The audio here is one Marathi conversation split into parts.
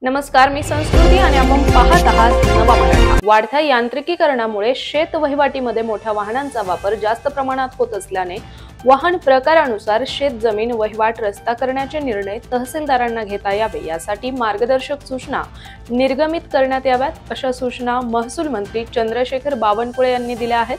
नमस्कार, मी संस्कृती आणि आपण पाहत आहात नवा मराठा। वाढत्या यांत्रिकीकरणामुळे शेत वहिवाटीमध्ये मोठ्या वाहनांचा वापर जास्त प्रमाणात होत असल्याने वाहन प्रकारानुसार शेत जमीन वहिवाट रस्ता करण्याचे निर्णय तहसीलदारांना घेता यावे यासाठी मार्गदर्शक सूचना निर्गमित करण्यात याव्यात अशा सूचना महसूल मंत्री चंद्रशेखर बावनकुळे यांनी दिल्या आहेत।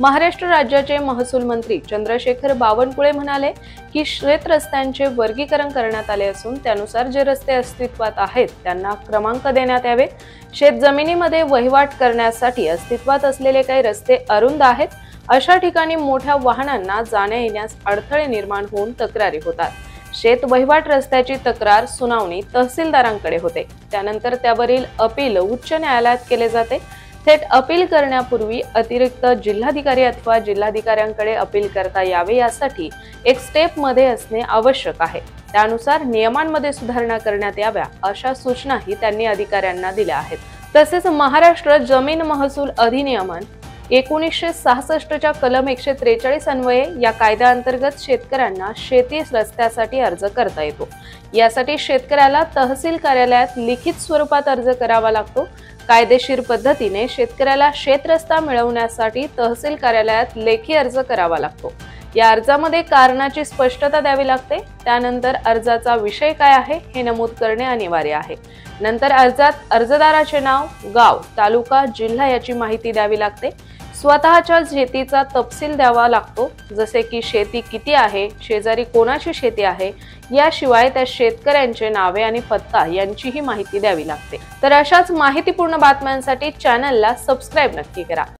महाराष्ट्र राज्याचे महसूल मंत्री चंद्रशेखर बावनकुळे म्हणाले की शेत रस्त्यांचे वर्गीकरण करण्यात आले असून त्यानुसार जे रस्ते अस्तित्वात आहेत त्यांना क्रमांक देण्यात यावे। शेत जमिनीमध्ये वहिवाट करण्यासाठी अस्तित्वात असलेले काही रस्ते अरुंद आहेत, अशा ठिकाणी मोठ्या वाहनांना जाण्या येण्यास अडथळे निर्माण होऊन तक्रारी होतात। शेत वहिवाट रस्त्याची तक्रार सुनावणी तहसीलदारांकडे होते, त्यानंतर त्यावरील अपील उच्च न्यायालयात केले जाते। थेट अपील करण्यापूर्वी अतिरिक्त जिल्हाधिकारी अथवा जिल्हाधिकाऱ्यांकडे अपील करता यावे यासाठी एक स्टेप मध्ये असणे आवश्यक आहे। त्यानुसार नियमांमध्ये सुधारणा करण्यात याव्या अशा सूचनाही त्यांनी अधिकाऱ्यांना दिल्या आहेत। तसेच महाराष्ट्र जमीन महसूल अधिनियमन 1966 च्या कलम 143 अन्वये या कायद्याअंतर्गत शेतकऱ्यांना शेती रस्त्यासाठी अर्ज करता येतो। यासाठी शेतकऱ्याला तहसील कार्यालयात लिखित स्वरूपात अर्ज करावा लागतो। कायदेशीर पद्धतीने शेतकऱ्याला शेत रस्ता मिळवण्यासाठी तहसील कार्यालयात लेखी अर्ज करावा लागतो। या अर्जामध्ये कारणाची स्पष्टता द्यावी लागते। त्यानंतर अर्जाचा विषय काय आहे हे नमूद करणे अनिवार्य आहे। नंतर अर्जात अर्जदाराचे नाव, गाव, तालुका, जिल्हा याची माहिती द्यावी लागते। स्वतःच्या शेतीचा तपशील द्यावा लागतो, जसे की शेती किती आहे, शेजारी कोणाची शेती आहे, याशिवाय त्या शेतकऱ्यांचे नावे आणि पत्ता यांचीही माहिती द्यावी लागते। तर अशाच माहितीपूर्ण बातम्यांसाठी चॅनलला सबस्क्राइब नक्की करा।